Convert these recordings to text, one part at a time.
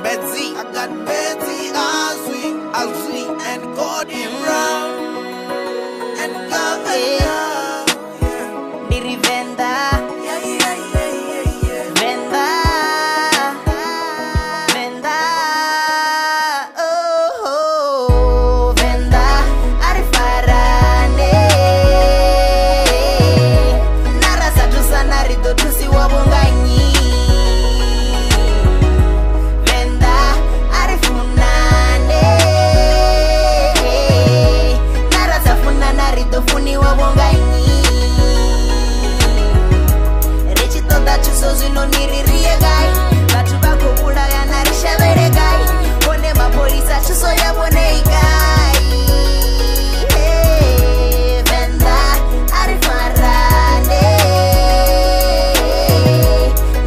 Betsy, I got Betsy, Azwi, and Cody Brown, and Governor. Diri Venda, Venda, Venda, oh, Venda, Arifarane. Narasa tusana rido tusi wabunganyi. Venda, Arifunane. Narasa funana rido funi wabunganyi. Zinoniririe gai vatu vakobulaya narishavere gai one mapolisa chiso yabonei gai Venda arifarane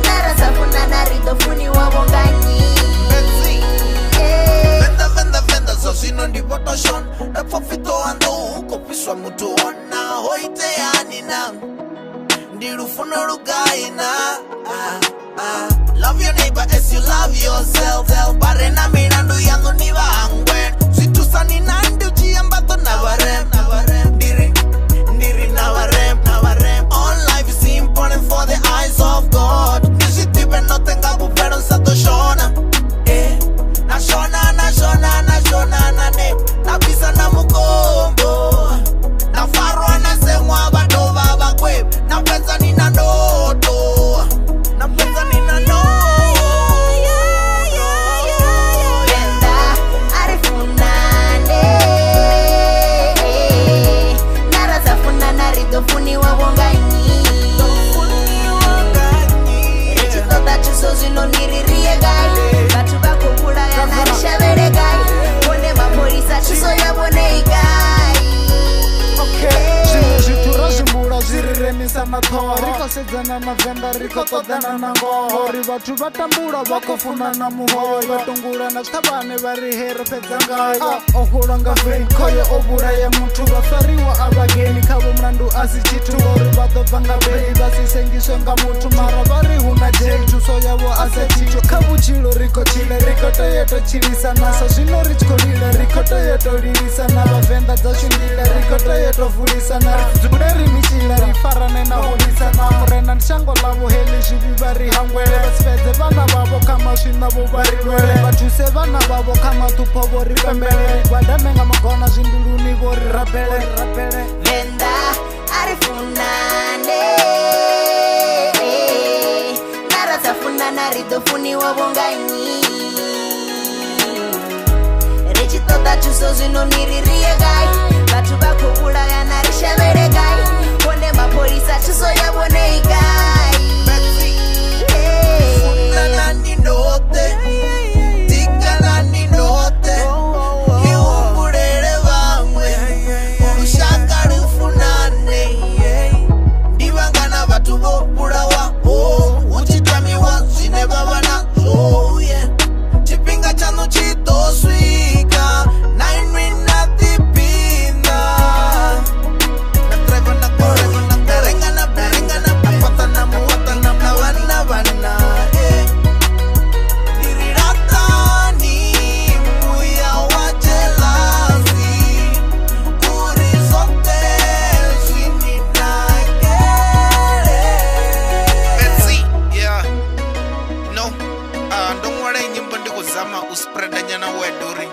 narasafuna naridofuni wabonganyi Venda zozino ndipotoshon napofito ando ukopiswa mutu ona hoite anina ndirufuno rugaina. Love your neighbor as you love yourself. Barena mirandu yangu ni wangwe. Situsani nandu chiambato navarem. Ndiri navarem. All life is important for the eyes of God. Nishitipe no tenga bupero sato shona. Na ne. Na pisa na mukombo. Na farwa na semwa badova bakwe. Na pesa ni na ndoto. Na pesa ni na ndoto. Venda arifunane narasafuna naridofuni wabonganyi rechitoda chiso zinoniririe gai vatu vakobulaya narishavere gai one mapolisa chiso yabonei gai Zvitura zvimbura zviriremisa matoo rikosedzana na Venda rikotodana na ngoho ri vatu vatambura vakofunana muhoyo vatongurana stavane vari here pedzangayo ohulanga venkoyo oburaya mutu vafariwa avageni kavo mlandu asi chitu ori vadobvanga bei vasisengiswe nga mutu mara vari huna jeli tuso yavo aseticho kavuchilo rikochile rikotoyetochilisana sa zvino rityakolile rikotoyetolilisana vaVenda dzashundile rikotoyetovhulisana ridzule rimichile rifarane naholisana murena nishango lavo heli zviviva rihangwele vasipedze vana vavo kama svinavo varilwele vadhuse vana vavo kama tupo voripembele rigwadamenga magona zvinduluni vorirapele Venda arifunane narasafuna naridofuni wabonganyi rechitoda chiso zinoniririe gai vatu vakobulaya narishavere gai one mapolisa chiso yabonei gai Funana ni note. Tikana ni note. Iwumburere vamwe. Urushaka rufunane. Ndivangana vatu vobulawa. Uchitamiwa zvine vava nazvo. Chipinga chanu chitosvika. Nainwi natipinda. Natreva nakoreva naberengana napatana muwatana navana vana. Iriratani muya wa jelasi. Urizote zvininakere. Betsy, yeah. No, don't worry, nyimbo ndikuzama uspreada nyana weduri.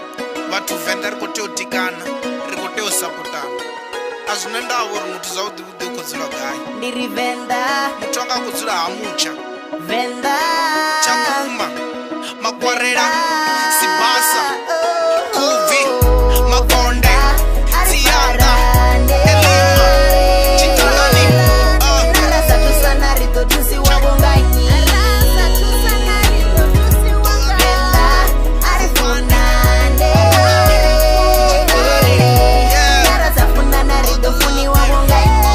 Vatu Venda rikoteotikana, rikoteosapotana. Azvine ndavo uri mutu zvaudhiudhi ukodzula gai. ndiri Venda Mutu wanga kudzula hamucha. Venda Chakuma, makwarera, sibasa, kuvi, makonde, tianga, elima, chitangani, narasatusa ritotusi wabonganyi Venda arifunane narasafuna ridofuni wabonganyi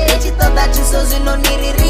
rechitoda chiso zinoniririe